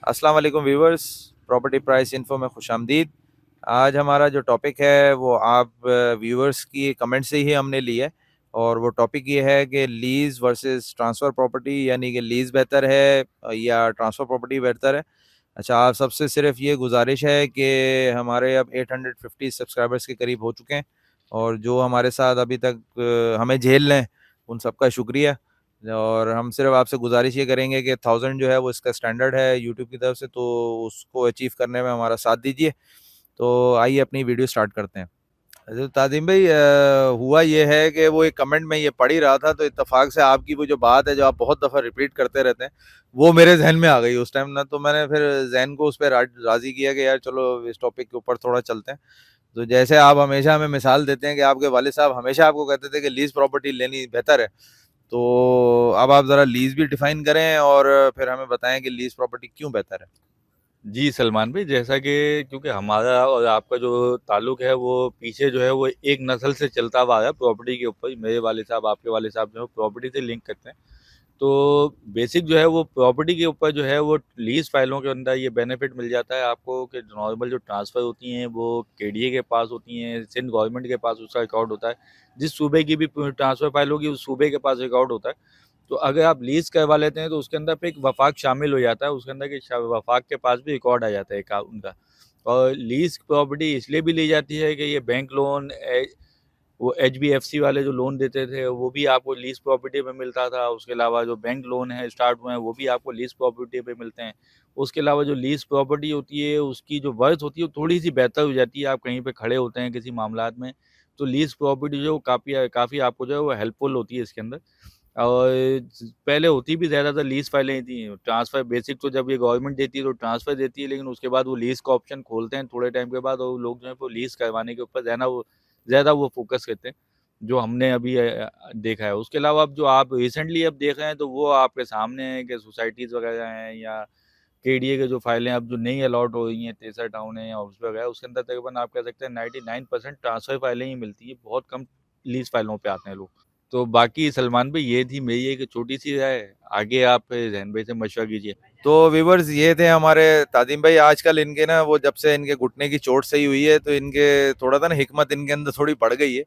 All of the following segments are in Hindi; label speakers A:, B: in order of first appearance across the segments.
A: अस्सलाम वालेकुम व्यूवर्स, प्रॉपर्टी प्राइस इन्फो में खुशामदीद। आज हमारा जो टॉपिक है वो आप व्यूवर्स की कमेंट से ही हमने लिया है, और वो टॉपिक ये है कि लीज़ वर्सेस ट्रांसफ़र प्रॉपर्टी, यानी कि लीज़ बेहतर है या ट्रांसफ़र प्रॉपर्टी बेहतर है। अच्छा, आप सबसे सिर्फ ये गुजारिश है कि हमारे अब 850 सब्सक्राइबर्स के करीब हो चुके हैं, और जो हमारे साथ अभी तक हमें झेल लें, उन सबका शुक्रिया। और हम सिर्फ आपसे गुजारिश ये करेंगे कि 1000 जो है वो इसका स्टैंडर्ड है यूट्यूब की तरफ से, तो उसको अचीव करने में हमारा साथ दीजिए। तो आइए अपनी वीडियो स्टार्ट करते हैं। तो तादिम भाई, हुआ ये है कि वो एक कमेंट में ये पढ़ ही रहा था, तो इत्तेफाक से आपकी वो जो बात है जो आप बहुत दफ़ा रिपीट करते रहते हैं, वो मेरे जहन में आ गई उस टाइम ना, तो मैंने फिर जहन को उस पर राज़ी किया कि यार चलो इस टॉपिक के ऊपर थोड़ा चलते हैं। तो जैसे आप हमेशा हमें मिसाल देते हैं कि आपके वालिद साहब हमेशा आपको कहते थे कि लीज़ प्रॉपर्टी लेनी बेहतर है, तो अब आप ज़रा लीज़ भी डिफ़ाइन करें और फिर हमें बताएं कि लीज़ प्रॉपर्टी क्यों बेहतर है।
B: जी, सलमान भाई, जैसा कि क्योंकि हमारा और आपका जो ताल्लुक है वो पीछे जो है वो एक नस्ल से चलता हुआ आ रहा है प्रॉपर्टी के ऊपर। मेरे वालिद साहब, आपके वालिद साहब जो है प्रॉपर्टी से लिंक करते हैं। तो बेसिक जो है वो प्रॉपर्टी के ऊपर जो है वो लीज़ फाइलों के अंदर ये बेनिफिट मिल जाता है आपको कि नॉर्मल जो ट्रांसफ़र होती हैं वो केडीए के पास होती हैं, सिंध गवर्नमेंट के पास उसका रिकॉर्ड होता है। जिस सूबे की भी ट्रांसफ़र फाइल होगी उस सूबे के पास रिकॉर्ड होता है। तो अगर आप लीज़ करवा लेते हैं तो उसके अंदर पे एक वफ़ाक शामिल हो जाता है, उसके अंदर कि वफ़ाक के पास भी रिकॉर्ड आ जाता है उनका। और लीज़ प्रॉपर्टी इसलिए भी ली जाती है कि ये बैंक लोन वो एचबीएफसी वाले जो लोन देते थे वो भी आपको लीज़ प्रॉपर्टी पे मिलता था। उसके अलावा जो बैंक लोन है स्टार्ट हुए हैं वो भी आपको लीज़ प्रॉपर्टी पे मिलते हैं। उसके अलावा जो लीज़ प्रॉपर्टी होती है उसकी जो वर्थ होती है वो थोड़ी-सी बेहतर हो जाती है। आप कहीं पे खड़े होते हैं किसी मामलात में, तो लीज़ प्रॉपर्टी जो काफ़ी काफ़ी आपको जो है वो हेल्पफुल होती है इसके अंदर। और पहले होती भी ज़्यादातर लीज़ फाइलें ही थी। ट्रांसफ़र बेसिक तो जब ये गवर्नमेंट देती है तो ट्रांसफ़र देती है, लेकिन उसके बाद वो लीज़ का ऑप्शन खोलते हैं थोड़े टाइम के बाद और लोग जो है वो लीज़ करवाने के ऊपर ज़्यादा वो फ़ोकस करते हैं, जो हमने अभी देखा है। उसके अलावा अब जो आप रिसेंटली अब देख रहे हैं तो वो आपके सामने है कि सोसाइटीज़ वगैरह हैं या केडीए के जो फाइलें अब जो नई अलॉट हो रही हैं, तेसर टाउन है या हाउस वगैरह, उसके अंदर तकरीबन आप कह सकते हैं 99% ट्रांसफ़र फाइलें ही मिलती हैं, बहुत कम लीज़ फाइलों पे आते हैं लोग। तो बाकी सलमान भाई ये थी मेरी एक छोटी-सी राय, आगे आप ज़ैन भाई से मशवरा कीजिए।
A: तो व्यूवर्स, ये थे हमारे तादिम भाई। आजकल इनके ना वो जब से इनके घुटने की चोट सही हुई है, तो इनके थोड़ा सा ना हिकमत इनके अंदर थोड़ी बढ़ गई है।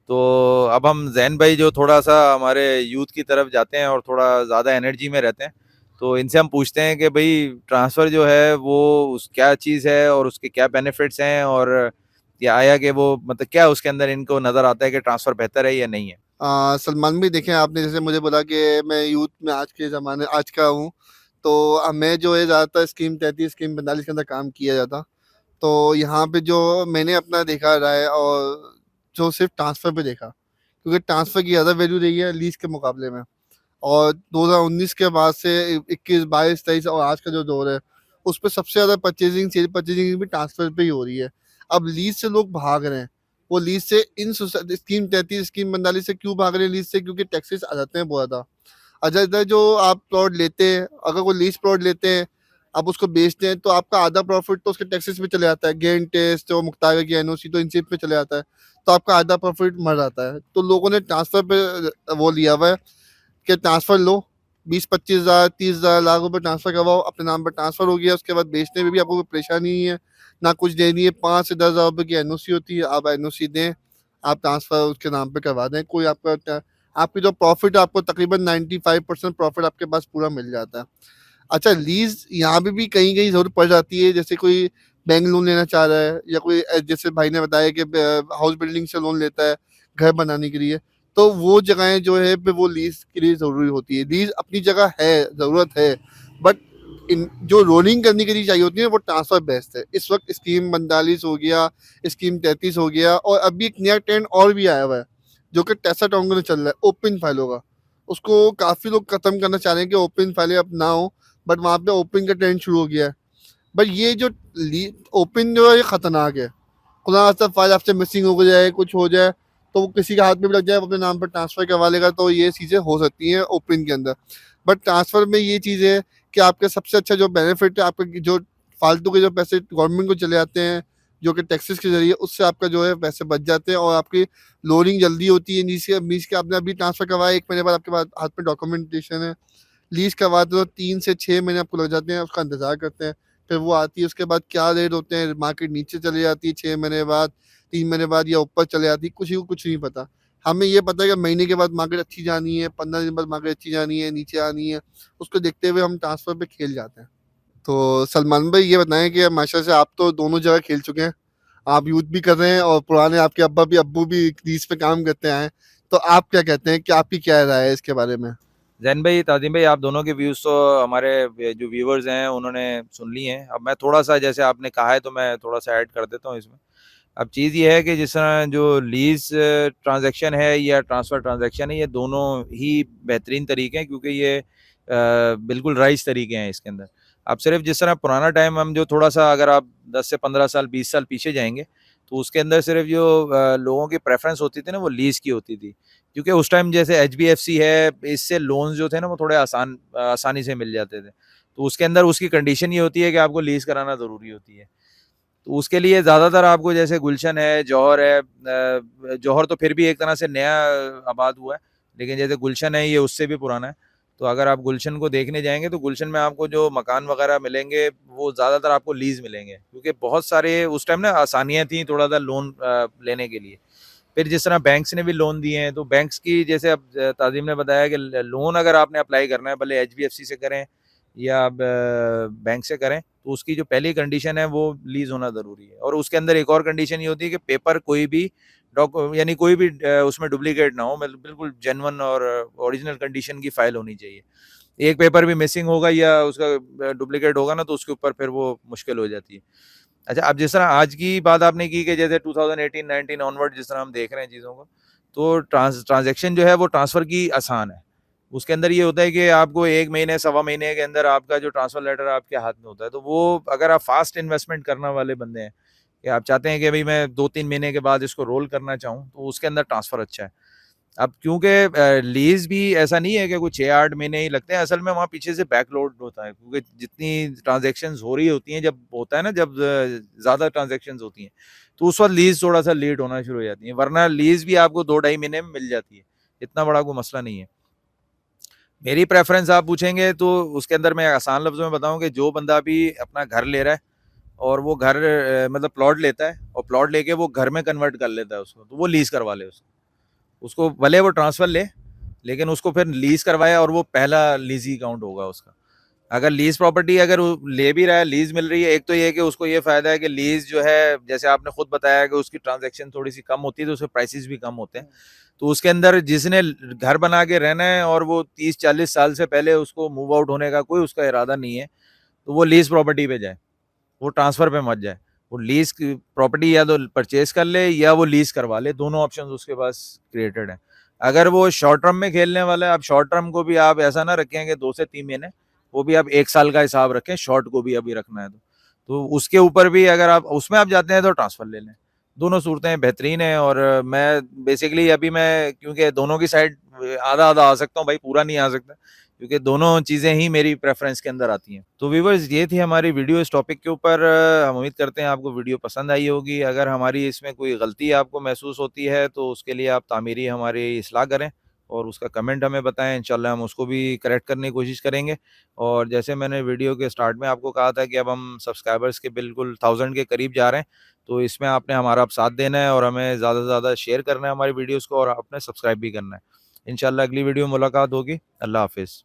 A: तो अब हम जैन भाई जो थोड़ा सा हमारे यूथ की तरफ जाते हैं और थोड़ा ज़्यादा एनर्जी में रहते हैं, तो इनसे हम पूछते हैं कि भाई ट्रांसफ़र जो है वो उस क्या चीज़ है और उसके क्या बेनिफिट्स हैं, और या आया कि वो मतलब क्या उसके अंदर इनको नज़र आता है कि ट्रांसफ़र बेहतर है या नहीं है।
C: सलमान भाई देखें, आपने जैसे मुझे बोला कि मैं यूथ में आज के ज़माने आज का हूँ, तो मैं जो है ज़्यादातर स्कीम 33 स्कीम 45 के अंदर काम किया जाता। तो यहाँ पे जो मैंने अपना देखा रहा है और जो सिर्फ ट्रांसफ़र पे देखा, क्योंकि ट्रांसफ़र की ज़्यादा वैल्यू रही है लीज़ के मुकाबले में। और 2019 के बाद से 21, 22, 23 और आज का जो दौर है, उस पे सबसे ज़्यादा परचेज़िंग भी ट्रांसफ़र पे ही हो रही है। अब लीज़ से लोग भाग रहे हैं। वो लीज़ से इन स्कीम 33, स्कीम 42 से क्यों भाग रहे हैं लीज़ से? क्योंकि टैक्सेस आ जाते हैं बहुत ज़्यादा। अच्छा, इधर जो आप प्लॉट लेते हैं, अगर कोई लीज़ प्लॉट लेते हैं, आप उसको बेचते हैं, तो आपका आधा प्रॉफ़िट तो उसके टैक्सेस में चले जाता है। गेन टैक्स, जो मुख्तार की एनओसी, तो इन सब पे चले जाता है। तो आपका आधा प्रॉफ़िट मर जाता है। तो लोगों ने ट्रांसफ़र पे वो लिया हुआ है कि ट्रांसफ़र लो, 20-25 हज़ार, 30 हज़ार, लाख रुपए ट्रांसफ़र करवाओ, अपने नाम पर ट्रांसफ़र हो गया, उसके बाद बेचने में भी आपको कोई परेशानी नहीं है, ना कुछ देनी है। 5 से 10 हज़ार रुपए की एनओसी होती है, आप एनओसी दें, आप ट्रांसफ़र उसके नाम पे करवा दें, कोई आपकी जो प्रॉफ़िट है, आपको तकरीबन 95% प्रॉफ़िट आपके पास पूरा मिल जाता है। अच्छा, लीज़ यहाँ पे भी कहीं-कहीं ज़रूरत पड़ जाती है, जैसे कोई बैंक लोन लेना चाह रहा है या कोई जैसे भाई ने बताया कि हाउस बिल्डिंग से लोन लेता है, घर बनाने के लिए, तो वो जगहें जो है पे वो लीज़ के लिए ज़रूरी होती है। लीज़ अपनी जगह है, ज़रूरत है, बट इन जो रोलिंग करने के लिए चाहिए होती है वो ट्रांसफ़र बेस्ट है। इस वक़्त स्कीम 42 हो गया, स्कीम 33 हो गया, और अभी एक नया ट्रेंड और भी आया हुआ है, जो कि टेसा टोंग में चल रहा है, ओपन फाइलों का। उसको काफ़ी लोग खत्म करना चाह रहे हैं कि ओपन फाइलें अब ना हो, बट वहाँ पे ओपन का ट्रेंड शुरू हो गया है। बट ये जो ओपन जो है ये खतरनाक है। खुदा ना फाइल आपसे मिसिंग हो जाए, कुछ हो जाए, तो वो किसी के हाथ में भी लग जाए, वो अपने नाम पर ट्रांसफ़र करवा लेगा, तो ये चीज़ें हो सकती हैं ओपन के अंदर। बट ट्रांसफ़र में ये चीज़ है कि आपके सबसे अच्छा जो बेनिफिट है, आपके जो फालतू के जो पैसे गवर्नमेंट को चले जाते हैं, जो कि टैक्सेस के जरिए, उससे आपका जो है पैसे बच जाते हैं और आपकी लोडिंग जल्दी होती है। मीन्स के आपने अभी ट्रांसफ़र करवाया, 1 महीने बाद आपके पास हाथ में डॉक्यूमेंटेशन है, लीज करवाते हो 3 से 6 महीने आपको लग जाते हैं, उसका इंतज़ार करते हैं। फिर वो आती है, उसके बाद क्या रेट होते हैं, मार्केट नीचे चली जाती है 6 महीने बाद, 3 महीने बाद या ऊपर चले जाती है, किसी को कुछ नहीं पता। हमें ये पता है कि महीने के बाद मार्केट अच्छी जानी है, 15 दिन बाद मार्केट अच्छी जानी है, नीचे आनी है, उसको देखते हुए हम ट्रांसफ़र पे खेल जाते हैं। तो सलमान भाई ये बताएँ कि माशा से आप तो दोनों जगह खेल चुके हैं। आप यूथ भी कर रहे हैं और पुराने आपके अब्बू भी लीज पे काम करते आए हैं। तो आप क्या कहते हैं कि आपकी क्या राय है इसके बारे में?
A: जैन भाई, ताज़िम भाई, आप दोनों के व्यूज़ तो हमारे जो व्यूवर्स हैं उन्होंने सुन लिए हैं। अब मैं थोड़ा-सा, जैसे आपने कहा है, तो मैं थोड़ा-सा ऐड कर देता हूँ इसमें। अब चीज़ ये है कि जिस तरह जो लीज़ ट्रांज़ैक्शन है या ट्रांसफ़र ट्रांज़ैक्शन है, ये दोनों ही बेहतरीन तरीके हैं, क्योंकि ये बिल्कुल राइज तरीके हैं इसके अंदर। अब सिर्फ़ जिस तरह पुराना टाइम, हम जो थोड़ा-सा, अगर आप 10 से 15 साल, 20 साल पीछे जाएँगे, तो उसके अंदर सिर्फ़ जो लोगों की प्रेफ़रेंस होती थी ना, वो लीज़ की होती थी। क्योंकि उस टाइम जैसे एचबीएफसी है, इससे लोन्स जो थे ना, वो थोड़े आसानी से मिल जाते थे। तो उसके अंदर उसकी कंडीशन ये होती है कि आपको लीज़ कराना ज़रूरी होती है। तो उसके लिए ज़्यादातर आपको, जैसे गुलशन है, जौहर है, जौहर तो फिर भी एक तरह से नया आबाद हुआ है, लेकिन जैसे गुलशन है, ये उससे भी पुराना है। तो अगर आप गुलशन को देखने जाएँगे, तो गुलशन में आपको जो मकान वगैरह मिलेंगे, वो ज़्यादातर आपको लीज़ मिलेंगे, क्योंकि बहुत सारे उस टाइम ना आसानियाँ थी थोड़ा-सा लोन लेने के लिए। फिर जिस तरह बैंक्स ने भी लोन दिए हैं, तो बैंक्स की, जैसे अब ताज़िम ने बताया कि लोन अगर आपने अप्लाई करना है, भले एचडीएफसी से करें या आप बैंक से करें, तो उसकी जो पहली कंडीशन है, वो लीज़ होना ज़रूरी है। और उसके अंदर एक और कंडीशन ये होती है कि पेपर कोई भी यानी कोई भी उसमें डुप्लीकेट ना हो, मतलब बिल्कुल जेन्युइन और ओरिजिनल कंडीशन की फाइल होनी चाहिए। एक पेपर भी मिसिंग होगा या उसका डुप्लीकेट होगा ना, तो उसके ऊपर फिर वो मुश्किल हो जाती है। अच्छा, अब जिस तरह आज की बात आपने की कि जैसे 2018-19 ऑनवर्ड जिस तरह हम देख रहे हैं चीज़ों को, तो ट्रांज़ैक्शन जो है वो ट्रांसफ़र की आसान है। उसके अंदर ये होता है कि आपको 1 महीने, सवा महीने के अंदर आपका जो ट्रांसफ़र लेटर आपके हाथ में होता है। तो वो, अगर आप फ़ास्ट इन्वेस्टमेंट करने वाले बंदे हैं, कि आप चाहते हैं कि भई मैं 2-3 महीने के बाद इसको रोल करना चाहूँ, तो उसके अंदर ट्रांसफ़र अच्छा है। अब क्योंकि लीज़ भी ऐसा नहीं है कि कोई 6-8 महीने ही लगते हैं, असल में वहाँ पीछे से बैकलोड होता है, क्योंकि जितनी ट्रांज़ैक्शंस हो रही होती हैं, जब होता है ना, जब ज़्यादा ट्रांज़ैक्शंस होती हैं, तो उस वक़्त लीज़ थोड़ा-सा लेट होना शुरू हो जाती है, वरना लीज़ भी आपको 2 ढाई महीने में मिल जाती है, इतना बड़ा कोई मसला नहीं है। मेरी प्रेफ़रेंस आप पूछेंगे, तो उसके अंदर मैं आसान लफ्ज़ों में बताऊँ कि जो बंदा भी अपना घर ले रहा है, और वो घर मतलब प्लॉट लेता है, और प्लॉट लेके वो घर में कन्वर्ट कर लेता है उसको, तो वो लीज़ करवा ले उसको। उसको भले वो ट्रांसफ़र ले, लेकिन उसको फिर लीज़ करवाया, और वो पहला लीज़ ही काउंट होगा उसका। अगर लीज़ प्रॉपर्टी अगर वो ले भी रहा है, लीज़ मिल रही है, एक तो ये है कि उसको ये फ़ायदा है कि लीज़ जो है, जैसे आपने खुद बताया कि उसकी ट्रांज़ैक्शन थोड़ी-सी कम होती है, तो उसके प्राइसेज़ भी कम होते हैं। तो उसके अंदर जिसने घर बना के रहना है, और वो 30-40 साल से पहले उसको मूव आउट होने का कोई उसका इरादा नहीं है, तो वो लीज़ प्रॉपर्टी पे जाए, वो ट्रांसफ़र पे मत जाए। वो लीज़ की प्रॉपर्टी या तो परचेज़ कर ले, या वो लीज़ करवा ले, दोनों ऑप्शंस उसके पास क्रिएटेड हैं। अगर वो शॉर्ट टर्म में खेलने वाला है, अब शॉर्ट टर्म को भी आप ऐसा ना रखें कि 2 से 3 महीने, वो भी आप 1 साल का हिसाब रखें, शॉर्ट को भी अभी रखना है तो। तो उसके ऊपर भी अगर आप उसमें आप जाते हैं, तो ट्रांसफ़र ले लें। दोनों सूरतें बेहतरीन हैं, और मैं बेसिकली अभी मैं, क्योंकि दोनों की साइड आधा-आधा आ सकता हूँ भाई, पूरा नहीं आ सकता, क्योंकि दोनों चीज़ें ही मेरी प्रेफ़रेंस के अंदर आती हैं। तो व्यूअर्स, ये थी हमारी वीडियो इस टॉपिक के ऊपर। हम उम्मीद करते हैं आपको वीडियो पसंद आई होगी। अगर हमारी इसमें कोई गलती आपको महसूस होती है, तो उसके लिए आप तामीरी हमारी इस्लाह करें, और उसका कमेंट हमें बताएँ। इंशाल्लाह हम उसको भी करेक्ट करने की कोशिश करेंगे। और जैसे मैंने वीडियो के स्टार्ट में आपको कहा था कि अब हम सब्सक्राइबर्स के बिल्कुल 1000 के करीब जा रहे हैं, तो इसमें आपने हमारा अब साथ देना है, और हमें ज़्यादा से ज़्यादा शेयर करना है हमारी वीडियोज़ को, और आपने सब्सक्राइब भी करना है। इंशाल्लाह अगली वीडियो में मुलाकात होगी। अल्लाह हाफ़िज़।